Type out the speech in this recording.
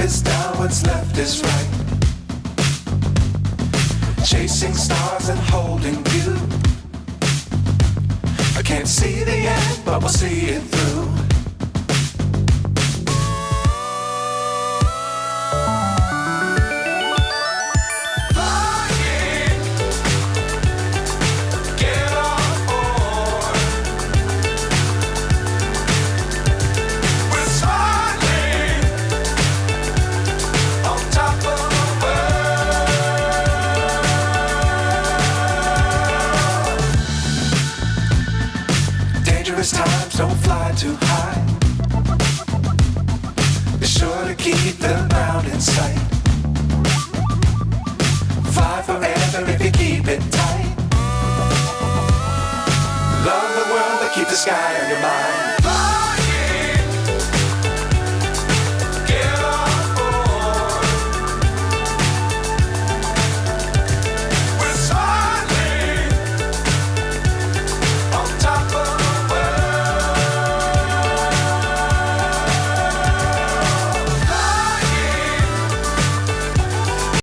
is down, what's left is right. Chasing stars and holding you. I can't see the end, but we'll see it through. Times don't fly too high. Be sure to keep the ground in sight. Fly forever if you keep it tight. Love the world, but keep the sky on your mind.